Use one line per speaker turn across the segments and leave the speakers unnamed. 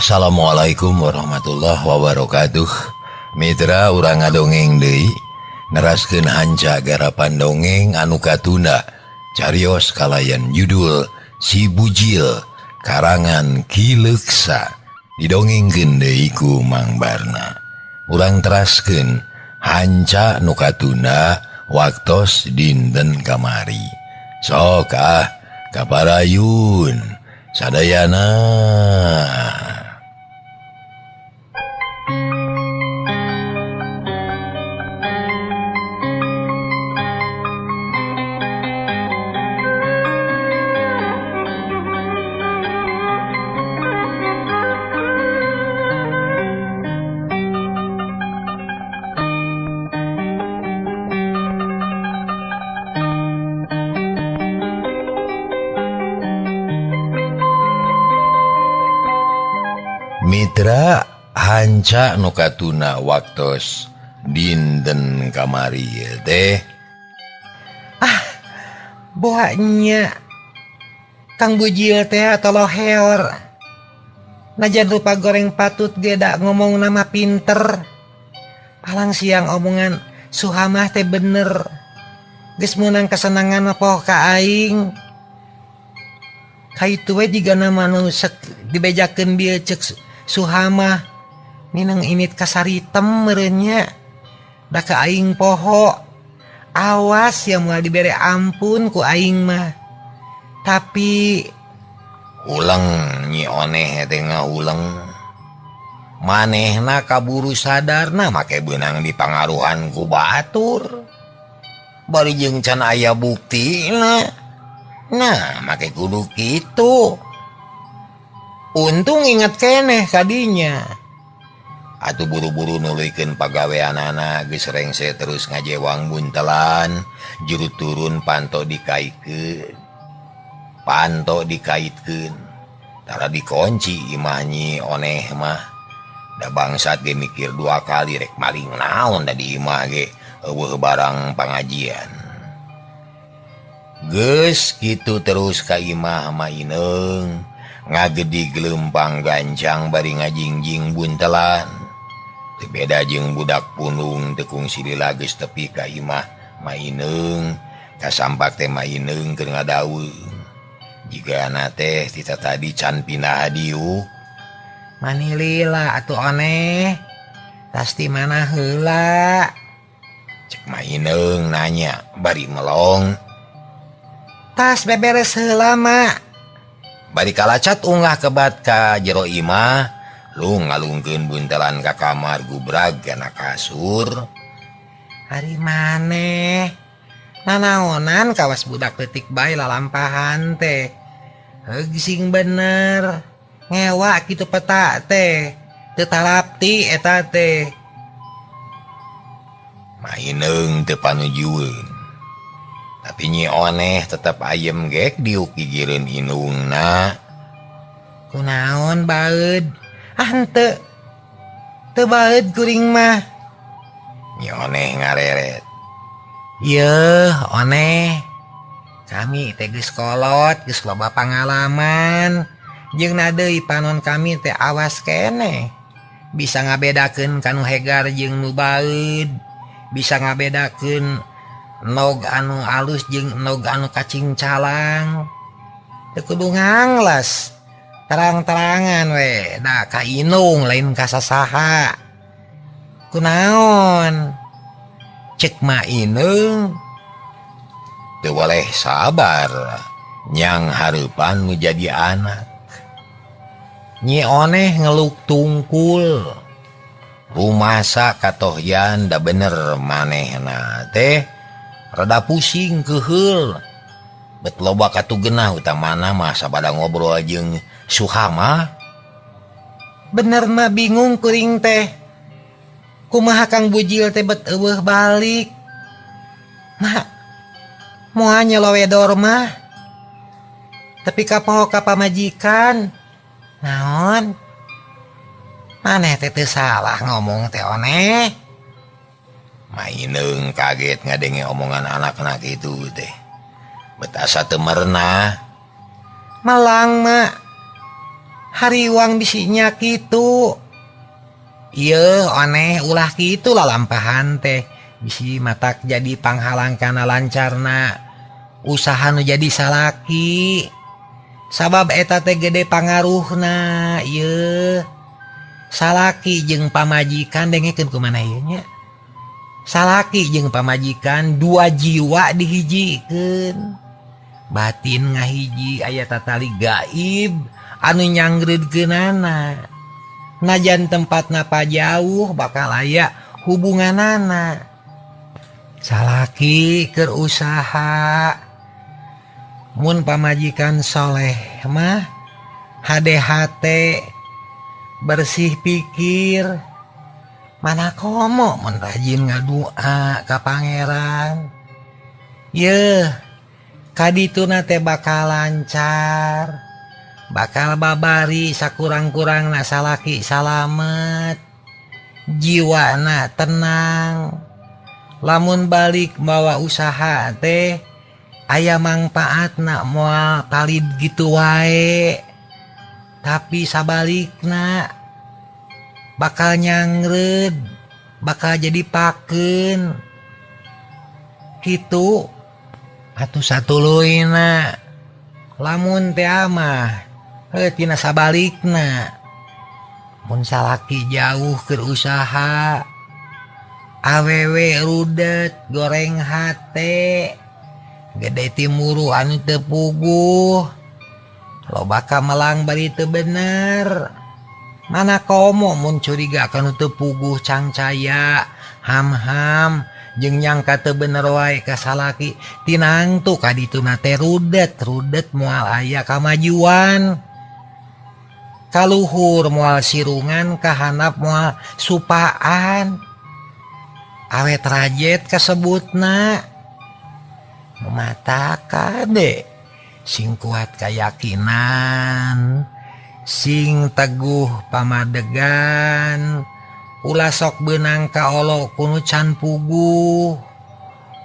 Assalamualaikum warahmatullahi wabarakatuh. Mitra urang ngadongeng deui neraskeun hanca garapan dongeng anu katunda carios kalayan judul Si Bujil karangan Ki Leuksa didongengkeun deui ku Mang Barna. Urang teraskeun hanca nu katunda waktos dinten kamari. Sok kaparayun sadayana. Mitra hanca nu katuna waktos dinten kamari teh.
Bohanya Kang Bujil teh toloheor. Najan rupa goreng patut geda ngomong nama pinter. Palang siang omongan Suhamah teh bener. Geus meunang kesenangan poh ka aing. Kaitu we jiga nama nu dibejakeun bieu ceuk Suhamah minang imit kasaritem merenya da ka aing poho. Awas yang mulai dibere ampun ku aing mah. Tapi
Ulang nyi oneh teh ngaulang. Manehna kaburu sadarna make beunang dipangaruhan ku batur. Bari jeung can aya buktina. Nah, make kudu kitu. Untung ingat keneh kadinya. Atuh buru-buru nuluykeun pagaweanana geus rengse terus ngajewang buntelan, juru turun panto dikaitkeun. Panto dikaitkeun. Tara dikunci imah nyi oneh mah. Da bangsat ge mikir dua kali rek maling naon da di imah ge eueuh barang pangajian. Geus kitu terus ka imah maineung. Ngagedi gelempang gancang bari ngajingjing buntelan. Teu beda jeung budak punung teu kungsi geus tepi ka imah maineung, kasampak teh maineung keur ngadaweung. Jigana teh tita tadi can pindah diuk.
manilila atuh oneh. Pasti mana heula.
Cek maineung nanya bari melong.
Tas beberes heula mak.
Bari kalacat unggah kebat ka jero imah, lu ngalungkeun buntelan ka kamar gubrag kana kasur.
Hari maneh nanaonan kawas budak leutik bae lalampahan teh. Sing bener ngewa kitu peta teh teu talapti eta teh.
Maineung teu panujueun. Tapi nyi oneh tetep ayem gek diuk gigireun inungna.
Kunaon baeud? Henteu. Teu baeud kuring mah.
Nyi oneh ngareret.
Yeuh oneh. Kami teh geus kolot, geus loba pangalaman. Jeung na deui panon kami teh awas keneh. Bisa ngabedakeun kanu hegar jeung nu baeud. Bisa ngabedakeun nog anu alus jeung nog anu kacing calang. Teu kudu nganglas. Terang-terangan we da ka inung lain ka sasaha. Kunaon? Cek maineung.
Teu boleh sabar nyang hareupan nu jadi anak.
Nyi oneh ngeluk tungkul.
Rumasa katohyan da bener manehna teh rada pusing keheul. Bet loba katugeunah utamana mah sabada ngobrol jeung Suhamah.
Bener mah bingung kuring teh. Kumaha Kang Bujil teh bet eueuh balik. Mak, moal nyelowedor mah. Tapi kapoho ka pamajikan. Naon? Maneh teh teu salah ngomong teh oneh.
Maineung kaget ngadenge omongan anak-anak itu teh. Bet asa teu merenah.
Malang mak. hari uang bisinya gitu. Iya aneh ulah gitu lah lampahan teh bisi matak jadi panghalang kana lancarna usaha nu jadi salaki sabab eta teh gede pangaruhna. Iya salaki jeung pamajikan dengekeun kumaha ieu nya. Salaki jeung pamajikan dua jiwa dihijikeun. Batin ngahiji aya tatali gaib anu nyanggreudkeunana. Najan tempatna jauh bakal aya hubunganana. Salaki keur usaha mun pamajikan soleh mah HDHT bersih pikir mana komo mun rajin ngadua ka pangeran. Yeuh kadituna teh bakal lancar, bakal babari sakurang-kurangna salaki salamet, jiwana tenang. Lamun balik bawa usaha teh aya mangpaatna moal talid gitu wae. Tapi sabalikna bakal nyangred, bakal jadi pakeun. Kitu atuh satuluyna. Lamun teh amah tina sabalikna mun salaki jauh keur usaha awewe rudet goreng hate gede timuru anu teu puguh loba ka melang bari teu bener. Mana komo mun curiga kana teu puguh cangcaya ham-ham jeung nyangka teu bener wae ka salaki tinangtu kadituna teh rudet moal aya kamajuan. Kaluhur moal sirungan kahanap moal supaan. Awet rajet kasebutna mata kade sing kuat kayakinan, sing teguh pamadegan, ulah sok beunang ka olo kunu can puguh,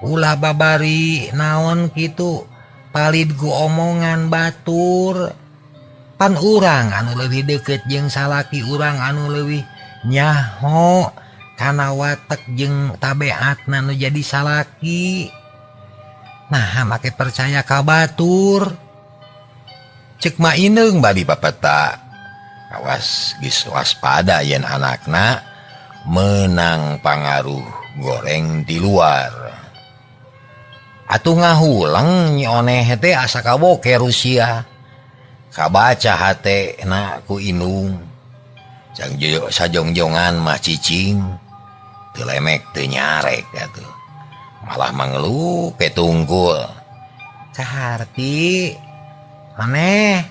ulah babari naon kitu palid ku omongan batur. Pan urang anu leuwih deukeut jeung salaki urang anu leuwih nyaho kana watek jeung tabeatna nu jadi salaki. Nah make percaya ka batur.
Cek mah ineung badi papeta. Awas geus waspada yen anakna menang pangaruh goreng di luar. Atuh ngahulang nyoneh teh asa kaboke Rusia. Kabaca hate na ku inung. Jang sajongjongan mah cicing. Teu lemek teu nyarek atuh. Malah mangeluh petungkul.
Kaharti maneh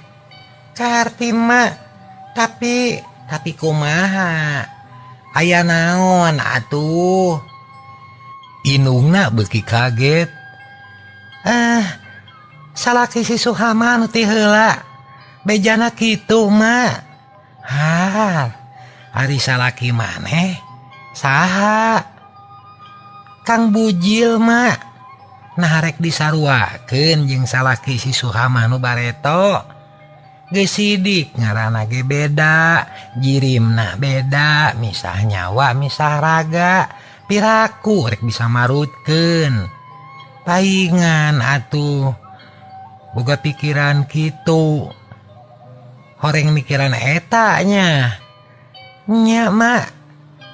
kaharti mah tapi kumaha aya naon atuh.
Inungna beuki kaget.
Salaki si Suhama nu ti heula bejana kitu mah. Ari salaki maneh saha? Kang Bujil mah nah rek disaruakeun jeung salaki si Suhama nu bareto. Geus sidik ngaranna ge beda, jirimna beda, misah nyawa misah raga, piraku rek bisa marutkeun. Paingan atuh boga pikiran kitu. Horeng mikiran eta nya. Nya mak,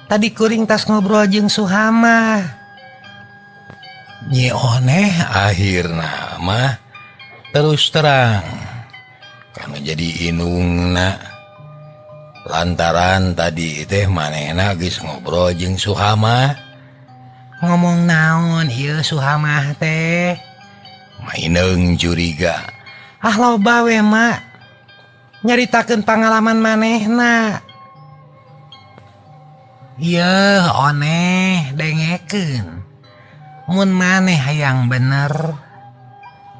tadi kuring tas ngobrol jeung Suhama.
Nyioneh akhirna mah terus terang karena jadi inungna lantaran tadi teh manehna geus ngobrol jeung Suhama.
Ngomong naon ieu Suhama teh?
Maineung curiga.
Loba we mak. Nyaritakeun pangalaman manehna. Yeuh oneh dengekeun. Mun maneh hayang bener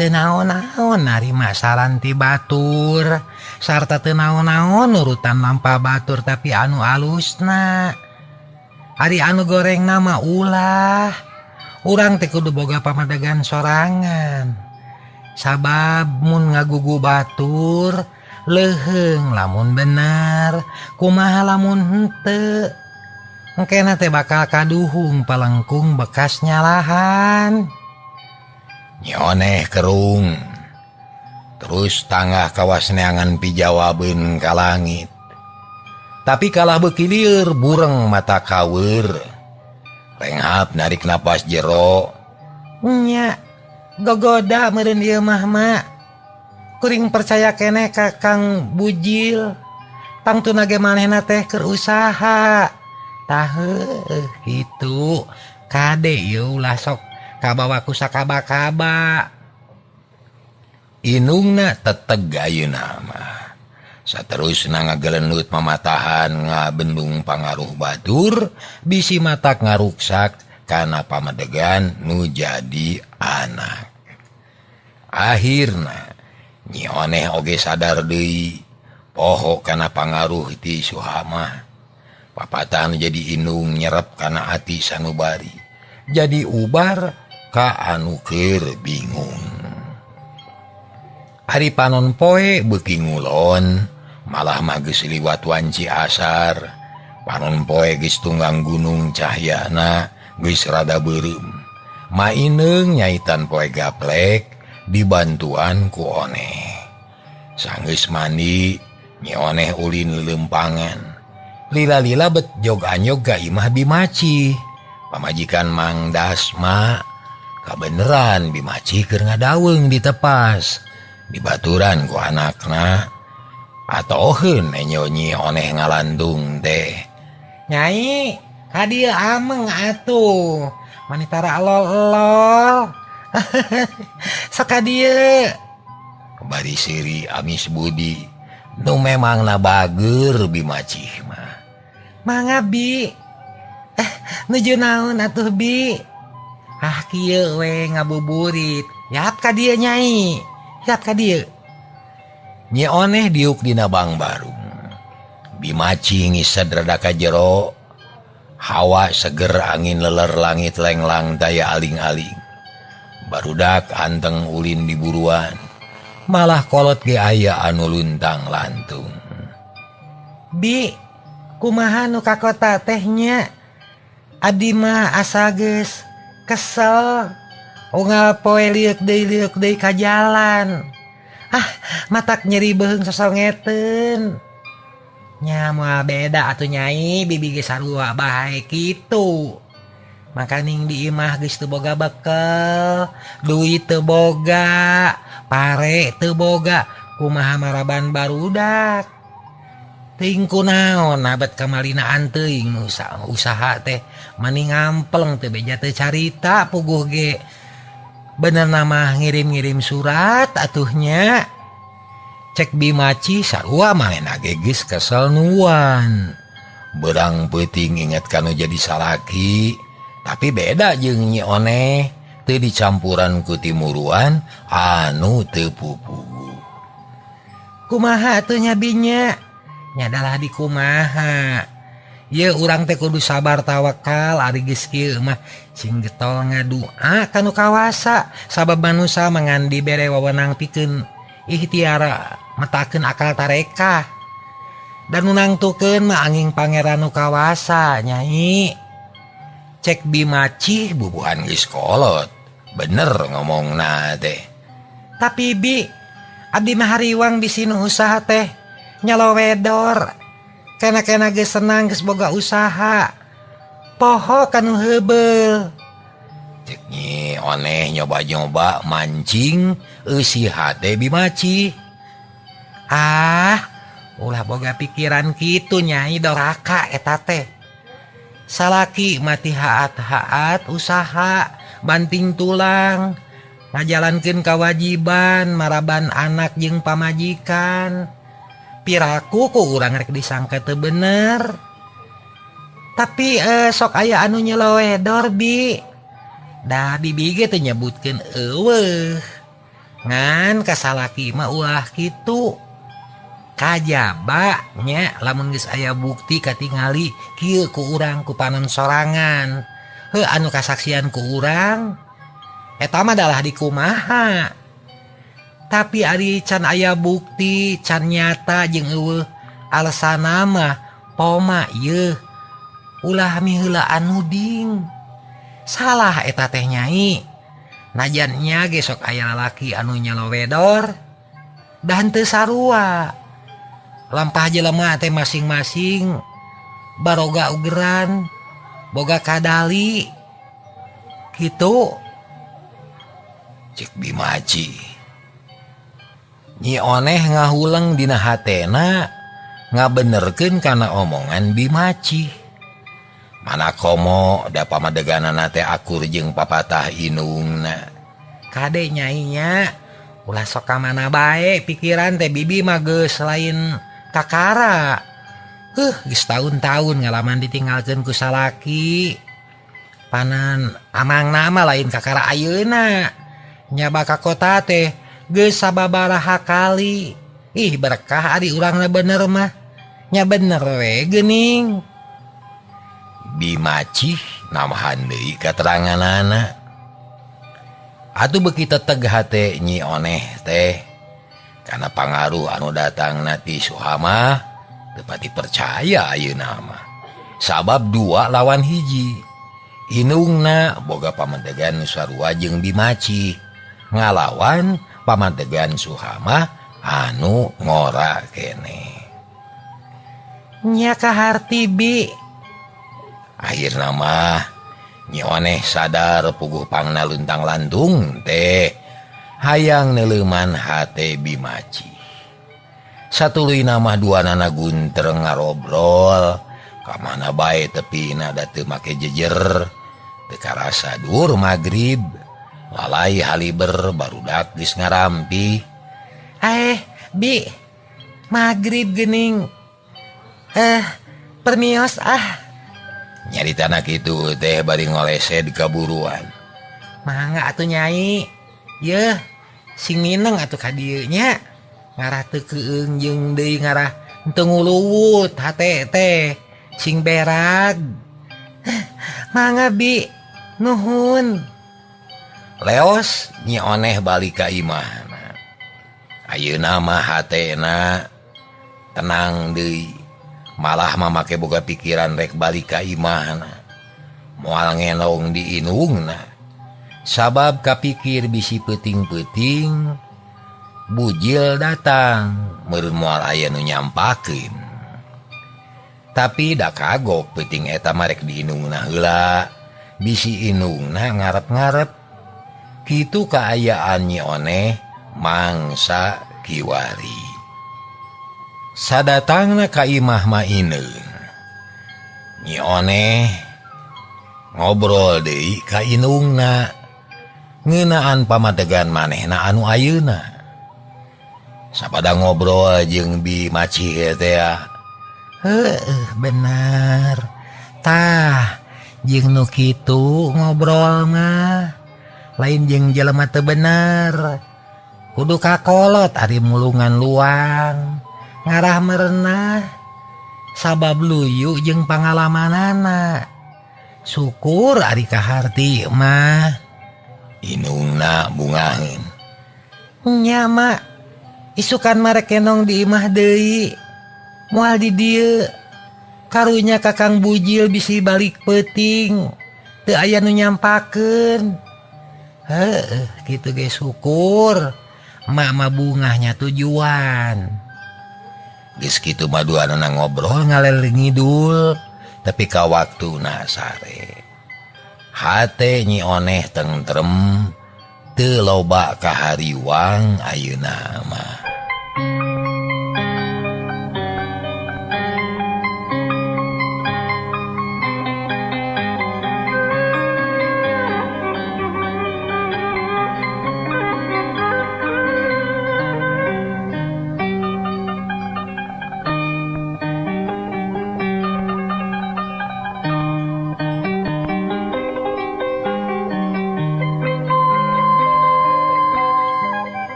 teu naon-naon narima saran ti batur sarta teu naon-naon nurutan lampa batur tapi anu alusna. Ari anu goreng nama ulah urang teh kudu boga pamadegan sorangan. Sabab mun ngagugu batur leheng lamun bener kumaha lamun henteu engkena teh bakal kaduhung palengkung bekas nyalahan.
Nyoneh kerung terus tangah kawas neangan pijawabeun ka langit. Tapi kalah beuki lieur bureng mata kaweur. Renghap narik napas jero.
Nya gogoda meureun ieu mah mak. Kuring percaya keneh ka Kang Bujil. Tangtuna ge manehna teh keur usaha. Tah heuh kitu. Kade ieu ulah sok kabawa ku sakaba-kaba.
Inungna teteg ayeuna mah. Saterusna ngageleunut mamatahan ngabendung pangaruh batur bisi matak ngaruksak kana pamedegan nu jadi anak. Akhirna Nyi Oneh oge sadar deui poho kana pangaruh ti Suhamah. Papatan jadi inung nyerep kana ati sanubari. Jadi ubar ka anu keur bingung. Ari panon poe beuki ngulon malah mah geus liwat wanci asar. Panon poe geus tunggang gunung cahyana geus rada beureum. Maineung nyaitan poe gaplek dibantuan ku Oneh. Sanggeus mandi Nyi Oneh ulin lelempangan. Lila-lila bet jog-anyog ka imah Bimaci. Pamajikan Mang Dasma kabeneran Bimaci keur ngadaweung di tepas. Dibaturan ku anakna atoheun Nyi Oneh ngalandung teh.
Nyai, hadieu ameng atuh. Manitara lol-lol. Sok hadieu.
Bari siri amis budi nu memangna bageur Bimaci mah.
Mangga Bi. Nuju naon atuh Bi? Ah kieu we ngabuburit. Yap ka dieu Nyai. Yap ka dieu.
Nyi Oneh diuk dina bang barung. Bimaci ngised rada ka jero. Hawa seger angin leler langit lenglang daya aling-aling. Barudak anteng ulin diburuan. Malah kolot ge aya anu luntang lantung.
Bi, kumaha nu ka kota teh nya? Abdi mah asa geus kesel. Unggal poe liuk deui ka jalan. Ah, matak nyeri beheung sosongeteun. Nya moal beda atuh Nyai, bibi ge sarua bae kitu. Makaning di imah geus teu boga bekel, duit teu boga, pare teu boga, kumaha maraban barudak. Teuing kunaon abet kamalinaan teuing nu usaha teh mani ngampleng teu beja teu carita puguh ge. Bener nama ngirim-ngirim surat atuhnya. Cek Bimaci sarua manehna ge geus kesel nuan. Berang peuting inget kanu jadi salaki. Tapi beda jeung Nyi Oneh, teu dicampuran ku timuruan anu teu pupuh. Kumaha atuh nya Binya? Nya dalah di kumaha. Ye urang teh kudu sabar tawakal ari geus kieu mah sing getol ngadua kanu kawasa sabab manusia mangan dibere wewenang pikeun ikhtiar metakeun akal tareka. Dan nangtukeun mah anging pangeran nu kawasa Nyai. Cek Bimaci
bubuhan geus kolot. Bener ngomongna teh.
Tapi Bi, abdi mah hariwang bisi nu usaha teh nyalowedor. Kena-kena geus senang geus boga usaha. Poho kanu heubeul.
Cek Nyi Oneh nyoba-nyoba mancing eusiha teh Bimaci.
Ah, ulah boga pikiran kitu Nyai doraka eta teh. Salaki mati haat-haat usaha banting tulang ngajalankeun kewajiban maraban anak jeung pamajikan. Piraku ku urang rek disangka teu bener. Tapi sok aya anu nyelowedor Bi. Da bibi ge teu nyebutkeun eueuh. Ngan kasalaki mah ulah kitu. Kajaba nya lamun geus aya bukti katingali kieu ku urang ku panon sorangan. Heuh anu kasaksian ku urang eta mah dalah dikumaha. Tapi ari can aya bukti can nyata jeung eueuh alasanna mah poma yeuh ulah miheula anu ding. Salah eta teh nyai. Najannya ge sok aya lalaki anu nyalowedor dan teu sarua. Lampah jelema teh masing-masing baroga ugeran, boga kadali. Gitu.
Cek Bimaci. Nyi Oneh ngahuleng dina hatena ngabenerkeun kana omongan Bimaci. Mana komo da pamadeganana teh akur jeung papatah inungna.
Kade nyai nya, ulah sok ka mana bae pikiran teh bibi mah geus lain kakara. Geus tahun-tahun ngalaman ditinggalkeun ku salaki. Panan amang nama lain kakara ayeuna. Nya baka kota teh geus sababaraha kali. Ih berkah ari urangna bener mah. Nya bener we geuning.
Bimaci namahan deui kateranganana. Atuh beuki teteg hate Nyi Oneh teh kana pangaruh anu datang ti Suhama teu pati percaya ayeuna mah. Sabab 2 lawan 1. Inungna boga pamantegan sarua jeung Bimaci ngalawan pamantegan Suhama anu ngora keneh.
Nya kaharti bi.
Akhirna mah Nyi Oneh sadar puguh pangna luntang lantung teh hayang neuleuman hate Bimaci. Satuluyna mah duanana gunter ngarobrol ka mana bae tepina da teu make jejer. Teu karasa dur magrib lalai haliber barudak geus ngarampi.
Bi, magrib geuning. Permios
Nyaritana kitu teh bari ngolese di kaburuan.
Mangga atuh nyai. Yeuh, sing mineng atuh ka dieu nya. Ngarah teu keueung jeung deui ngarah teu nguluwut hate teh sing berag. Mangga bi, nuhun.
Leos Nyi Oneh balik ka imahna. Ayeuna mah hatena tenang deui. Malah mamake boga pikiran rek balik ka imahna. Moal ngenong di inungna. Sabab kapikir bisi peuting-peuting bujil datang meureun moal aya nu nyampakeun. Tapi da kagok peuting eta marek di inungna heula. Bisi inungna ngarep-ngarep. Kitu kaayaan Nyi Oneh mangsa kiwari. Sadatangna ka imah mah ineung. Nyi Oneh ngobrol deui ka inungna ngeunaan pamadegan manehna anu ayeuna. Sapada ngobrol jeung Bimaci teh.
Bener. Tah, jeung nu kitu ngobrol mah lain jeung jelema teu bener. Kudu kakolot ari mulungan luang. Ngarah merenah sabab luyu jeung pangalamanana. Syukur ari kaharti mah.
Inungna bungaheun.
Nya mak, isukan marek kenong di imah deui. Moal di dieu karunya kakang bujil bisi balik peuting. Teu aya nu nyampakeun. Kitu ge syukur. Mak mah bungahnya tujuan.
Geus kitu mah duanana ngobrol ngalel ngidul tapi ka waktuna sare. Hate Nyi Oneh tentrem teu loba kahariwang ayeuna mah.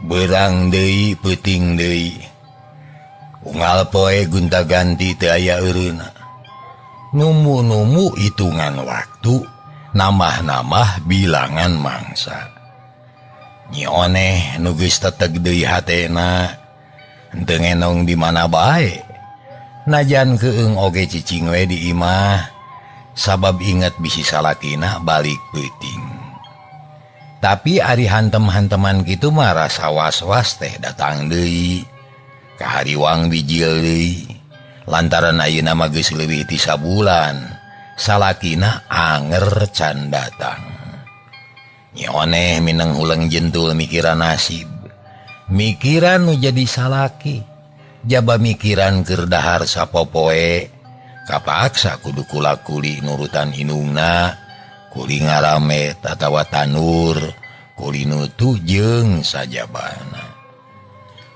Beurang deui peuting deui. Unggal poe gonta-ganti teu aya eureuna. Numu-numu hitungan waktu, nambah-nambah bilangan mangsa. Nyioneh nugis teteg deui hatena henteu ngenong di mana bae. Najan keung oge cicing we di imah sabab inget bisi salakina balik peuting. Tapi ari hantem-hanteman kitu mah rasa was-was teh datang deui ka hariwang bijil deui. Lantaran ayeuna mah geus leuwih ti sabulan salakina anger can datang. Nyioneh mineng ulang jentul mikiran nasib. Mikiran nu jadi salaki. Jaba mikiran keur dahar sapopoe. Kapaksa kudu kula-kuli nurutan inungna. Kuli ngaramet atawa tanur. Kuli nutu jeung sajabana.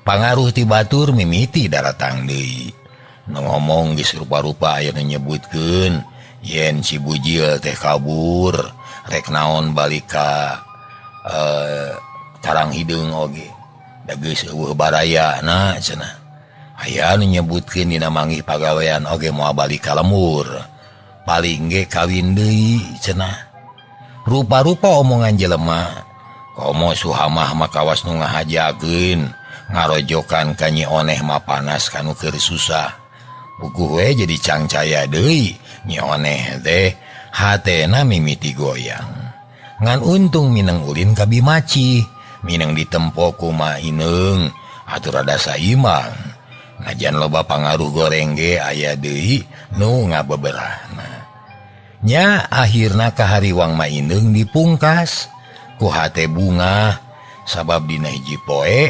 Pangaruh ti batur mimiti daratang deui. Nu ngomong geus rupa-rupa aya nu nyebutkeun yen si bujil teh kabur. Rek naon balik ka tarang hideung oge da geus eueuh barayana cenah. Aya nu nyebutkeun dina manggih pagawean oge moal balik ka lembur. Paling ge kawin deui cenah. Rupa-rupa omongan jelema komo suhamah makawas nu ngahajakeun ngarojokan ka Nyioneh mah panas kanu keur susah. Puguh we jadi cangcaya deui Nyioneh teh hatena mimiti goyang. Ngan untung mineng ulin ka Bimaci, mineng ditempo ku Ma Ineng atur rada saimbang. Najan loba pangaruh goreng ge aya deui nu ngabeberahna. Nya akhirna ka hariwang Ma Ineng dipungkas ku hate bunga sabab dina hiji poe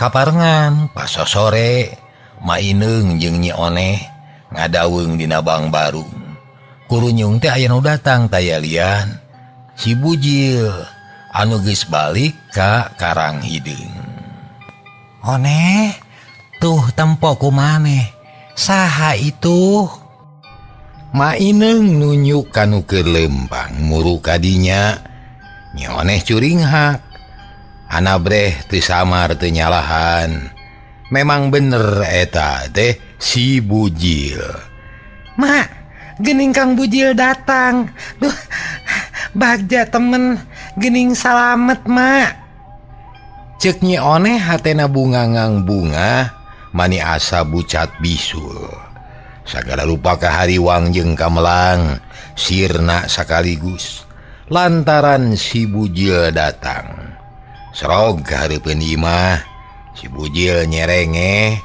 kaparengan pas sore Ma Ineng jeung Nyioneh ngadaweung dina bang baru. Kurunyung teh aya nu datang tayalian si bujil anu geus balik ka karang hideung.
Oneh, tuh tempo ku maneh. Saha itu?
Ma Ineng nunjuk kanu keur lempang muru kadinya. Nyioneh curing hak. Anabreh teu samar teu nyalahan. Memang bener eta teh si bujil.
Mak, gening Kang Bujil datang. Duh, bagja temen, gening salamet mak.
Ceuk Nyioneh hatena bungangang bunga mani asa bucat bisul. Sagala rupa ka hariwang jeung kamelang sirna sakaligus lantaran si bujil datang. Serog ka hareupeun imah si bujil nyerenge.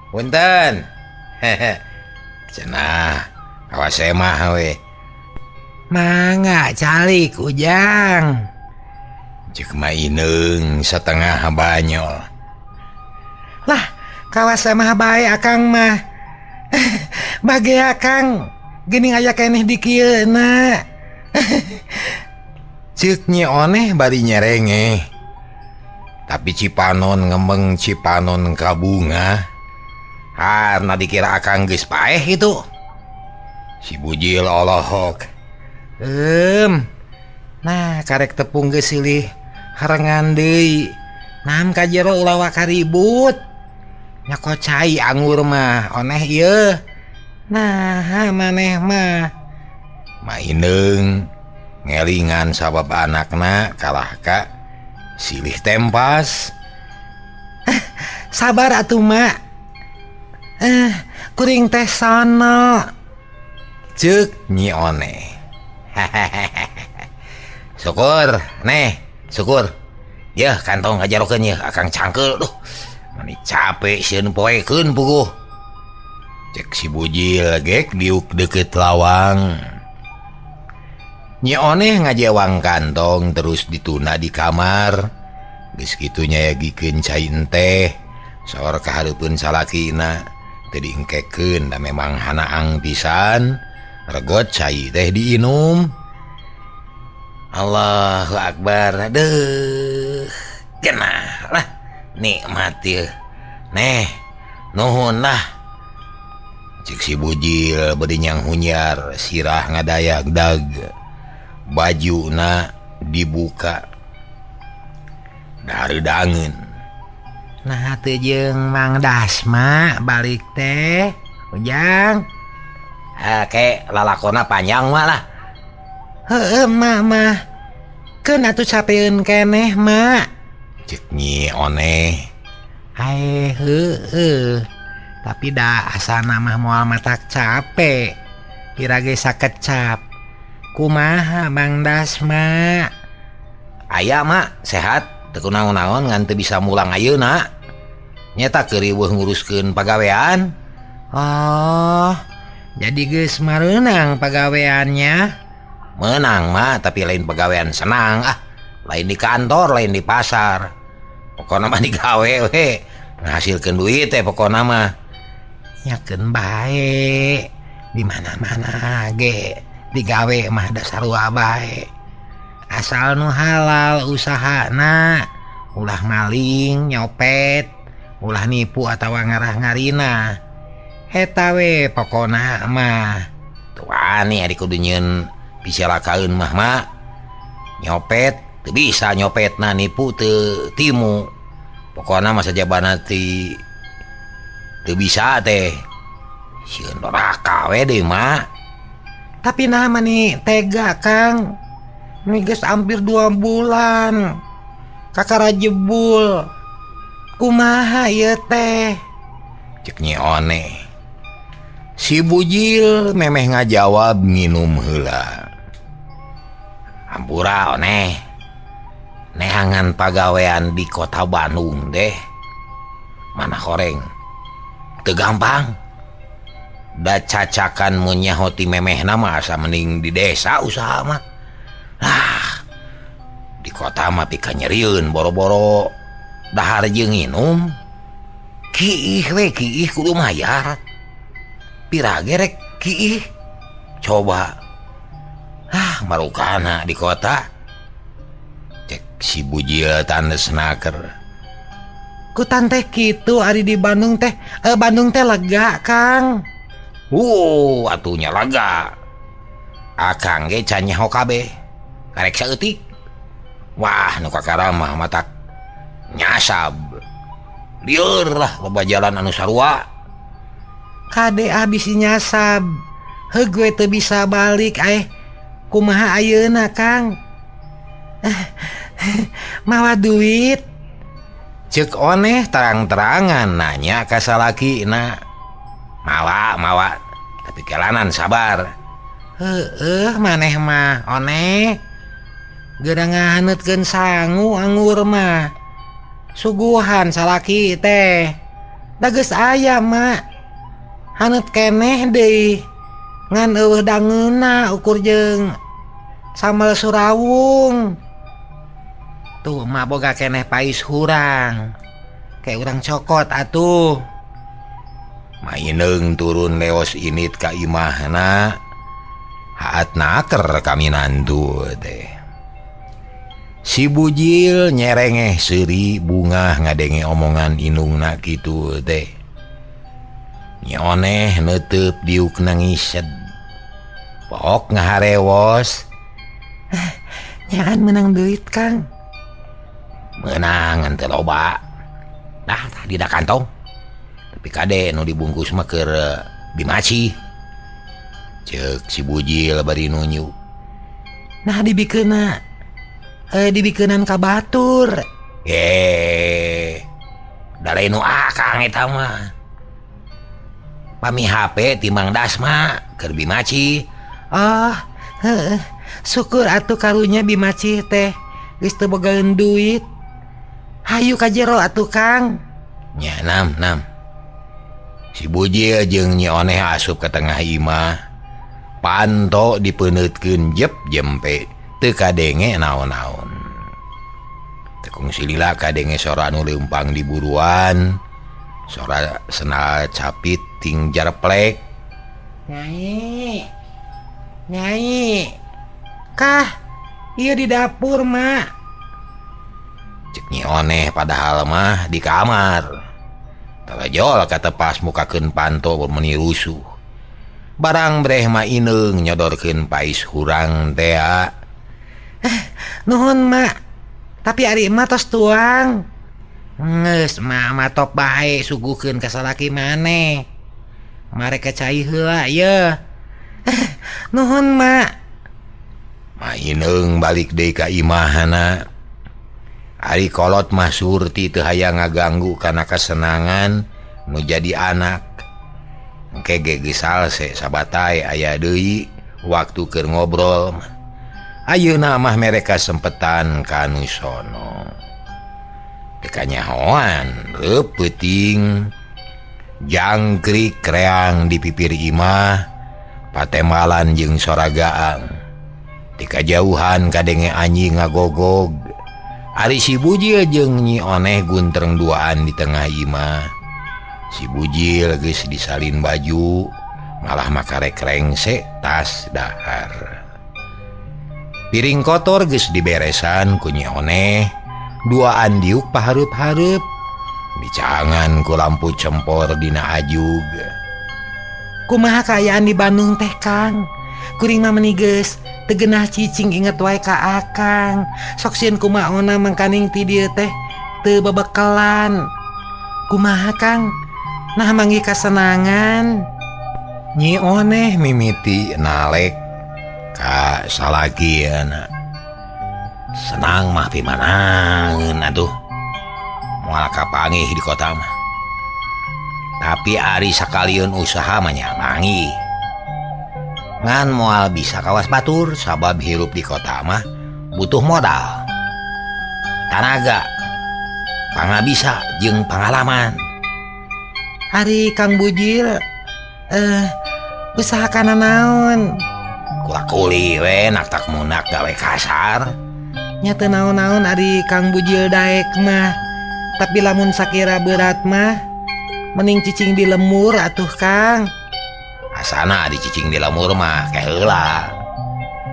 Punten. Hehe. Cenah, awas emah we.
Mangga calik ujang.
Ceuk Ma Ineng satengah banyol.
Lah, kawas emah bae akang mah. Bage akang, geuning aya keneh di kieuna.
Ceuk Nyioneh bari nyerenge. Tapi Cipanon ngembeng Cipanon ka bunga. Harna dikira akang geus paeh itu. Si bujil olohok.
Nah karek tepung geus silih harengan deui. Naam ka jero ulah karibut. Nyakocai anggur mah oneh ieu. Nah maneh mah.
Ma Ineng ngelingan sabab anakna kalah ka silih tempas.
Sabar atuh mak. Kuring teh sono.
Ceuk Nyioneh. Syukur, neh, syukur. Yeuh kantong ngajarokeun yeuh akang cangkel duh. Mani capek sieun poekeun puguh. Cek si bujil gek diuk deukeut lawang. Nyioneh ngajewang kantong terus dituna di kamar. Geus kitu nyayagikeun cai teh. Saur ka hareupeun salakina. Teu diengkekeun da memang hanaang pisan. Regot cai teh diinum. Allahu Akbar. Aduh, genah lah nikmat ieu. Neh, nuhun lah. Cik si bujil beudeung nyang hunyar sirah ngadayagdag. Bajuna dibuka. Dareudangeun.
Nah teu jeung Mang Dasma balik teh ujang.
Ke lalakona panjang mah lah.
Heeh mah atuh capeun keneh mak.
Cek Nyi Oneh.
Tapi dah asana mah moal matak capek. Irage sakecap. Kumaha Mang Das mak?
Aya mak sehat teu kunaon-naon ngan teu bisa mulang ayeuna. Nyata keur riweuh nguruskeun pagawean.
Oh, jadi geus mareunang pagaweannya.
Menang mah tapi lain pagawean senang lain di kantor lain di pasar. Pokona mah digawe we ngahasilkeun duit pokona mah.
Nyakeun bae di mana-mana ge digawe mah da sarua bae. Asal nu halal usahana, ulah maling, nyopet, ulah nipu atawa ngarah-ngarina. Eta we pokona mah.
Tuh ani ari kudu nyeun pisalakaeun mah mak. Nyopet teu bisa nyopetna, nipu teu timu. Pokona mah sajabana teu bisa teh. Sieun doraka we deui mak.
Tapi nah mani tega Kang. Ini geus hampir 2 bulan kakara jebul. Kumaha ieu teh?
Cek Nyi Oneh. Si bujil memeh ngajawab nginum heula. Hampura Oneh. Neangan pagawean di kota Bandung deh. Mana horeng. Teu gampang. Da cacakan mun nyahoti memehna mah asa mending di desa usaha mah. Di kota mah pika nyerieun boro-boro dahar jeung nginum. Kiih kudu mayar. Pirage rek kiih. Coba. Marukana di kota. Cek si bujil tandesna keur.
Ku tante kitu ari di Bandung teh. Bandung teh lega Kang.
Atunya lega. Akang ge can nyaho kabeh. Karek saeutik. Wah, nu kakara mah matak nyasab. Lieur lah loba jalan anu sarua.
Kade abis nyasab. Gue teu bisa balik kumaha ayeuna Kang? Mawa duit.
Cek Oneh terang-terangan nanya ka salakina. Mawa. Tapi kelanan sabar.
Maneh mah Oneh. Geura ngahaneutkeun sangu anggur mah. Suguhan salaki teh. Da geus aya mak. Haneut keneh deui. Ngan eueuh dangeuna ukur jeung sambal surawung. Tuh mah boga keneh pais hurang. Kayak urang cokot atuh.
Maineung turun leos init ka imahna. Haatna aker kami nantu teh. Si bujil nyerengeh seuri bunga ngadenge omongan indungna kitu teh. Nyi Oneh neuteup diuk nangised. Pok ngaharewos.
Nyaan menang duit Kang.
Menang teu loba. Tadi da kantong. Tapi kade nu dibungkus mah keur bimaci. Cek si bujil bari nunyu.
Nah dibikeunan ka batur.
Dalai nu akang eta mah. Pami HP ti Mang Das mah keur bimaci.
Oh, syukur atuh karunya bimaci teh geus teu bogaeun duit. Hayu ka jero atuh Kang.
Nya nam. Si bujil jeung Nyi Oneh asup ka tengah imah. Panto dipeneutkeun jep jempe. Teu kadenge naon-naon. Tekung silila kadenge sora anu leumpang di buruan. Sora senal capit ting jarplek.
Nyai. Kah, ieu di dapur mak.
Cek Nyi Oneh padahal mah di kamar. Talajol katepas mukakeun panto bermeni rusuh. Barang breh mah ineung nyodorkeun pais hurang teh.
Nuhun mak. Tapi ari emak tos tuang. Geus mah top bae suguhkeun ka salaki maneh. Mare kecai heula ye. Nuhun mak.
mainung balik deui ka imahna. Ari kolot mah surti teu hayang ngaganggu kana kasenangan nu jadi anak. Engke geus salse sabatay aya deui waktu keur ngobrol. Ayeuna mah mereka sempetan ka nu sono. Teu kanyahoan reupeting jangkrik kreang di pipir imah patemalan jeung soragaang. Di kajauhan kadenge anjing ngagogog. Ari si Bujil jeung Nyi Oneh guntreng duaan di tengah imah. Si Bujil geus disalin baju, malah makarek rengse tas dahar. Piring kotor geus diberesan ku Nyi Oneh, duaan diuk pahareup-hareup, dicangan ku lampu cempor dina ajug.
Kumaha kaayaan di Bandung teh Kang? Kuring mah meuni geus teu geunah cicing inget wae ka Akang. Sok sieun kumaona mangkaning ti dieu teh teu babekelan. Kumaha Kang? Nah manggi kasenangan.
Nyi Oneh mimiti nalek ka salagieuna. Senang mah pimanangeun atuh. Moal kapanggih di kota mah. Tapi ari sakaliun usaha mah nya manggih. Ngan moal bisa kawas batur sabab hirup di kota mah butuh modal, tanaga, pangabisa jeung pengalaman.
Hari Kang Bujil usaha kana naon?
Kula-kuli we nak tak munak gawe kasar.
Nya teu naon-naon ari Kang Bujil daek mah. Tapi lamun sakira berat mah mending cicing di lemur atuh Kang.
Asana dicicing di lemur mah kaheula.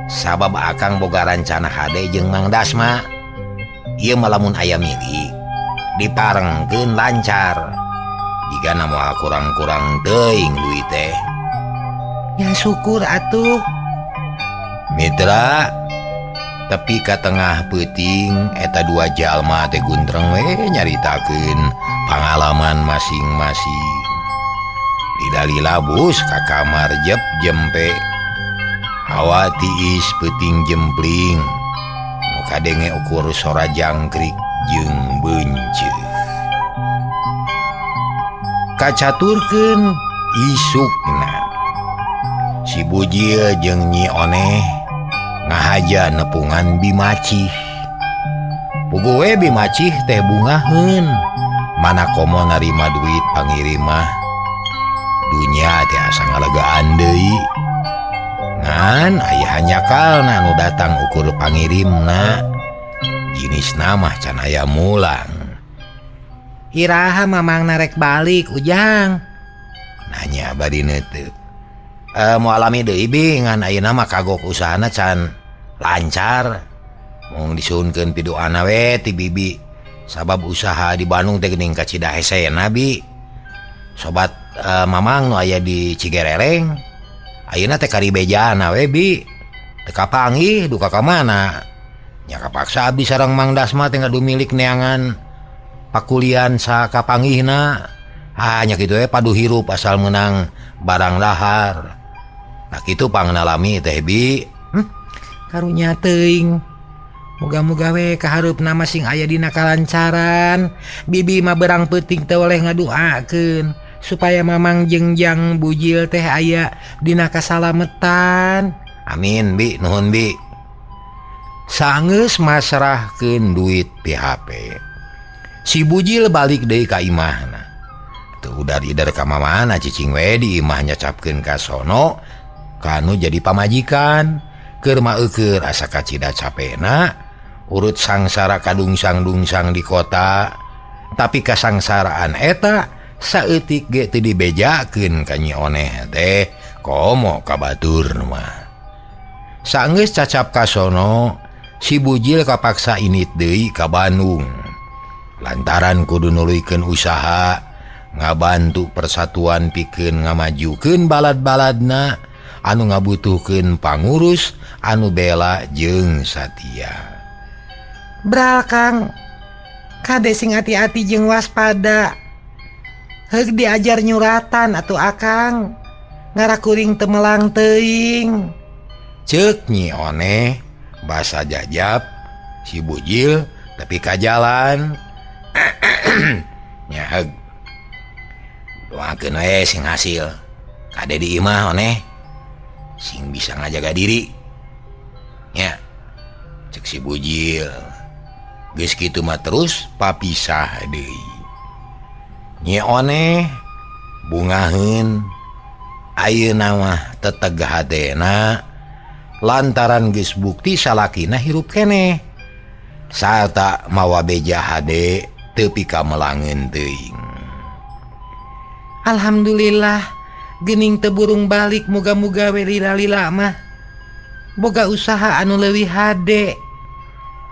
Sabab Akang boga rancana hade jeung Mang Dasma. Ieu mah lamun aya milik diparengkeun lancar. Jigana moal kurang-kurang teuing duit teh.
Ya syukur atuh.
Mitra, tepi ka tengah peuting eta dua jalma teh guntreng we nyaritakeun pangalaman masing-masing. Didalila bus ka kamar jep jempe. Hawa tiis peuting jempling. Nu kadenge ukur sora jangkrik jeung beunceuk. Kacaturkeun isukna. Si Bujil jeung Nyi Oneh ngahaja nepungan Bimacih. Puguh we Bimacih teh bungaheun. Mana komo narima duit pangirim mah. Dunya teh asa ngalegaan deui. Ngan aya hanyakalna nu datang ukur pangirimna. Jinisna mah can aya mulang.
Iraha mamang narek balik Ujang.
Nanya badina teu. Moal alami deui Bi ngan ayeuna mah kagok usahana can lancar. Mung disuhunkeun pidoana we ti bibi. Sabab usaha di Bandung teh geuning ka Cidahe sena Bi. Sobat mamang nu aya di Cigerereng ayeuna teh karibejana we Bi. Teu kapanggih duka ka mana. Nya kapaksa abdi sareng Mang Dasma teh ngadu milik neangan pakulian sa kapanggihna. Hanya kitu we padu hirup asal menang barang dahar. Nah kitu pangnalami teh Bi.
Karunya teuing. Muga-muga we kahareupna masing aya dina kalancaran. Bibi mah berang peuting teh oleh ngaduakeun supaya mamang jeung Jang Bujil teh aya dina kasalametan.
Amin Bi, nuhun Bi. Saenggeus masrahkeun duit ti HP. Si Bujil balik deui ka imahna. Teu udar-idar ka mamana cicing we di imah nyacapkeun ka sono kanu jadi pamajikan. Keur maeukeur asa kacida capena urut sangsara kadungsang-dungsang di kota. Tapi kasangsaraan eta saeutik ge teu dibejakeun ka Nyi Oneh teh komo ka batur mah. Saenggeus cacap ka sono, si Bujil kapaksa init deui ka Bandung. Lantaran kudu nuluykeun usaha ngabantu persatuan pikeun ngamajukeun balad-baladna anu ngabutuhkeun pangurus anu bela jeung satia.
Bral Kang, kade sing hati-hati jeung waspada. Heug diajar nyuratan atuh Akang. Ngarakuring teu melang teuing.
Ceuk Nyi Oneh bahasa jajab si bujil tapi ka jalan nya doakeun we sing hasil kade di imah oneh sing bisa ngajaga diri nya cek si bujil geus kitu mah terus papisah deui nya oneh bungaheun ayeuna mah tetegah hadena lantaran geus bukti salakina hirup keneh sarta mawa beja hade teu pika melangeun teuing.
Alhamdulillah geuning teu burung balik muga-muga we lila-lila mah boga usaha anu leuwih hade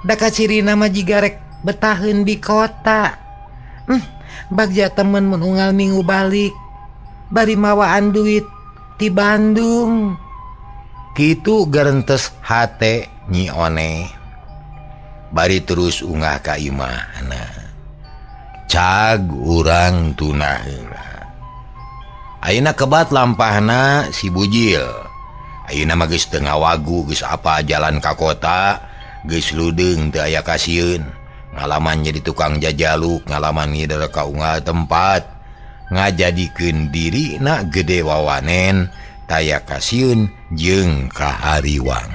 da kacirina mah jiga rek betaheun di kota. Bagja temen mun unggal minggu balik bari mawaan duit di Bandung.
Kitu gerentes hate Nyi One bari terus unggah ka imahna. Cag urang tunah heula. Ayeuna kebat lampahna si bujil. Ayeuna mah geus teu ngawagu geus apa jalan ka kota, geus ludeung teu aya kasieun. Ngalaman jadi tukang jajaluk, ngalaman ngideur ka unggal tempat, ngajadikeun diri na gede wawanen, taya kasieun jeung kahariwang.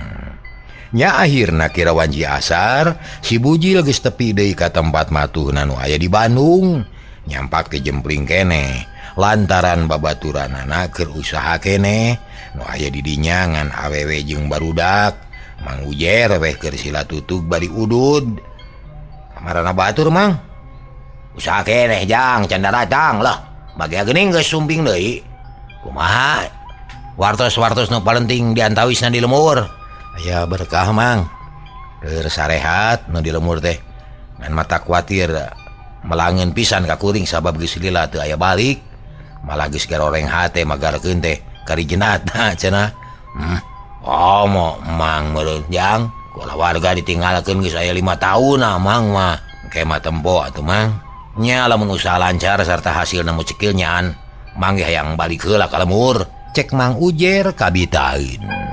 Nya akhirna kira wanji asar, si bujil geus tepi deui ka tempat matuhna nu aya di Bandung, nyampak ke jempling keneh, lantaran babaturanana keur usaha keneh, nu aya di dinya ngan awewe jeung barudak, Mang Ujer weh keur silatutug bari udud. Kamarana batur mang usaha keneh jang can datang lah bagia geuning geus sumping deui kumaha wartos-wartos nu palenting diantawisna di lemur aya berkah mang keur sarehat nu di lemur teh ngan mata kuatir melangeun pisan ka kuring sabab geus lila teu aya balik malah geus garoreng hate magarkeun teh karijeunatna cenah. Mo mang meureun jang warga ditinggalkeun geus aya 5 tahun mang mah kemah tempo atuh mang nya lamun usaha lancar sarta hasilna mucikil nyaan mangge hayang balik heula ka lemur cek Mang Ujer kabitaeun.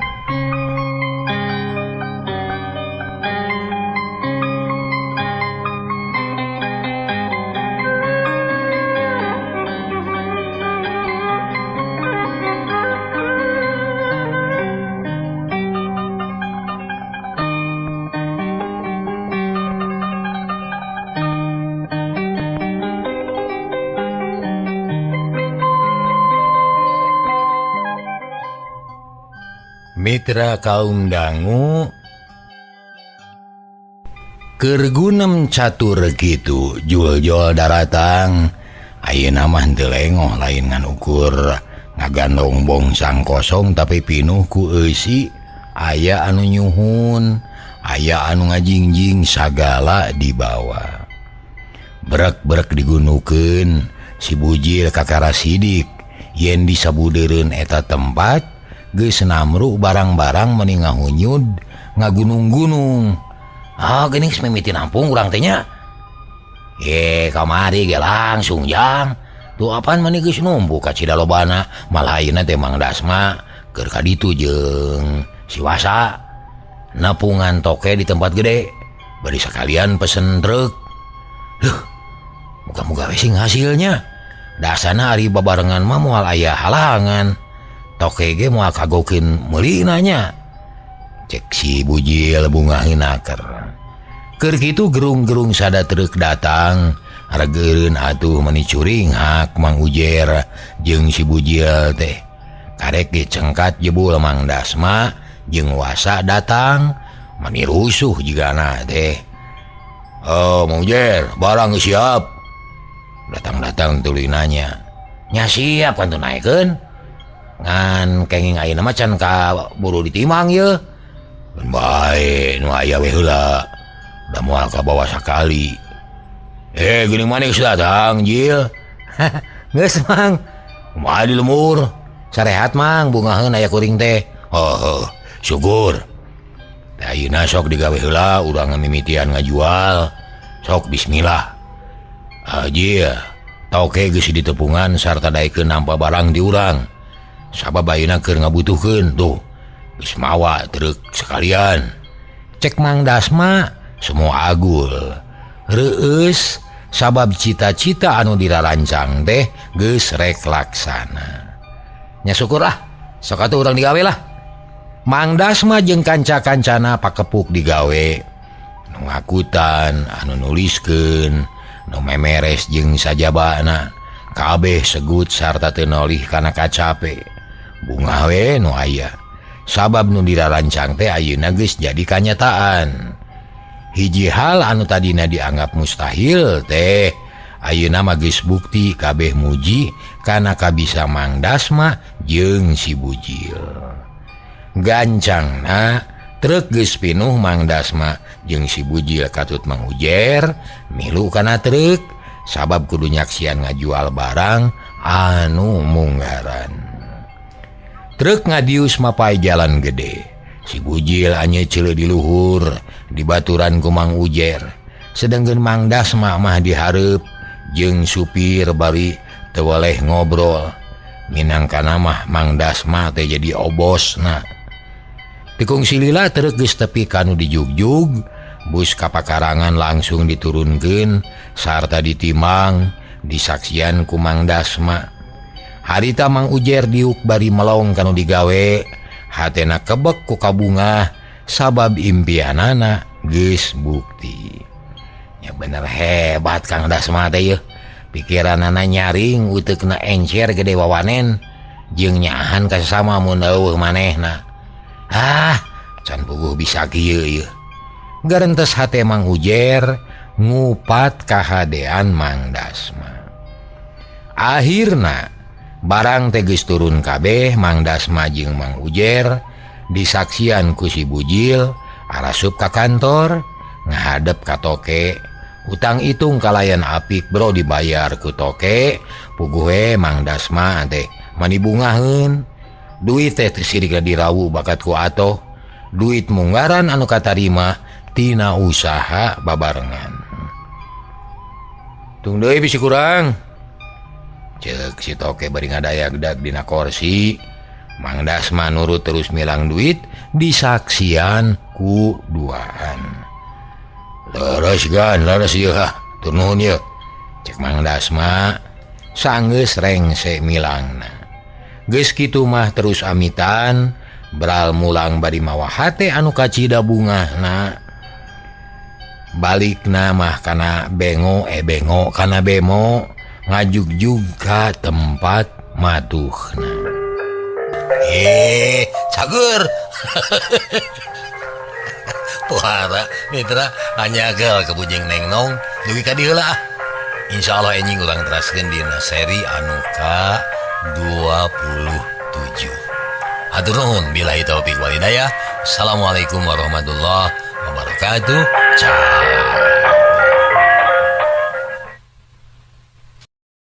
Mitra kaum dangu keur gunem catur kitu jual-jual daratang ayeuna mah teu lengoh lain ngan ukur ngagandong bongsang kosong tapi pinuh ku eusi aya anu nyuhun aya anu ngajingjing sagala dibawa brek-brek digunukeun si bujil kakara sidik yen disabudeureun eta tempat geus namru barang-barang meni ngahunyud ngagunung-gunung. Geuning mimiti nampung urang teh nya. Kamari ge langsung jang. Tuh apaan meni geus numpuk ka cidalobana, malah ayeuna teh Mang Dasma keur ka ditu jeung si Wasa. Nepungan toke di tempat gede. Bari sakalian pesen truk. Muga-muga we sing hasilnya. Dasana ari babarengan mah moal aya halangan. Toke ge moal kagokeun meuli nanya cek si bujil bungaheun aker keur kitu gerung-gerung sada truk datang harageureun atuh meni curing hak Mang Ujer jeung si bujil teh karek ge cengkat jebul Mang Dasma jeung Wasa datang meni rusuh jigana teh. Mang Ujer barang geus siap datang-datang tuluy nanya nya siap kan teu naekeun ngan kenging ayeuna mah can ka buru ditimang ye. Bae nu aya we heula. Da moal ka bawa sakali. Geuning maneh geus datang, Jil.
Geus Mang.
Kumaha di lemur? Sarehat Mang, bungaheun aya kuring teh. Syukur. Da ayeuna sok digawe heula urang mimitian ngajual. Sok bismillah. Jil, toke geus ditepungan sarta daekeun nampa barang di urang. Sabab ayeuna keur ngabutuhkeun tuh geus mawa truk sekalian cek Mang Dasma semua agul reus sabab cita-cita anu dirarancang teh geus rek laksana. Nya syukurlah sok atuh urang digawe lah. Mang Dasma jeung kanca-kancana pakepuk digawe nu ngakutan anu nuliskeun nu memeres jeung sajabana kabeh segut sarta teu nolih kana kacape. Bunga we nu aya sabab nu dirarancang teh ayeuna geus jadi kanyataan. Hiji hal anu tadina dianggap mustahil teh ayeuna mah geus bukti kabeh muji kana kabisa Mang Dasma jeung si Bujil. Gancangna truk geus pinuh Mang Dasma jeung si Bujil katut Mang Ujer milu kana truk sabab kudu nyaksian ngajual barang anu munggaran. Truk ngadius mapai jalan gede. Si Bujil anyecil di luhur dibaturan ku Mang Ujer, sedangkan Mang Dasma mah dihareup jeung supir bari teu waleh ngobrol. Minangkana mah Mang Dasma teh jadi obosna. Tikung silila truk geus tepi kanu dijugjug, bus kapakarangan langsung diturunkeun sarta ditimbang disaksian ku Mang Dasma. Harita Mang Ujer diuk bari melong kanu digawe. Hatena kebek ku kabunga sabab impianana geus bukti. Ya bener hebat Kang Dasma teh yeuh. Pikiranana nyaring uteukna encer gede wawanen jeung nyaahan ka sasama mun eueuh manehna. Can puguh bisa kieu yeuh. Garentes hate Mang Ujer ngupat kahadean Mang Dasma. Akhirna barang teh geus turun kabeh. Mang Dasma jeung Mang Ujer disaksian ku si Bujil arasup ka kantor ngahadep ka toke. Utang itung kalayan apik bro dibayar ku toke. Puguh we Mang Dasma teh mani bungaheun. Duit teh sirik dirawu bakat ku atoh. Duit munggaran anu katarima tina usaha babarengan. Tung deui bisi kurang. Cek si toke bari ngadayak-dak dina kursi. Mang Dasma nurut terus milang duit disaksian ku duaan. Leres gan, leres ieu tur nuhun ieu. Cek Mang Dasma sanggeus rengse milangna. Geus kitu mah terus amitan beral mulang bari mawa hate anu kacida bungahna. Balikna mah kana bengo kana bemo ngajugjug ka tempat maduhna.
Cager. Tuhara mitra nganyagel ke bujeng Neng Nong dugi ka dieu lah. Insyaallah enjing urang teraskeun dina seri anu ka 27. Hatur nuhun billahi taufik wal hidayah. Assalamualaikum warahmatullahi wabarakatuh. Ciao.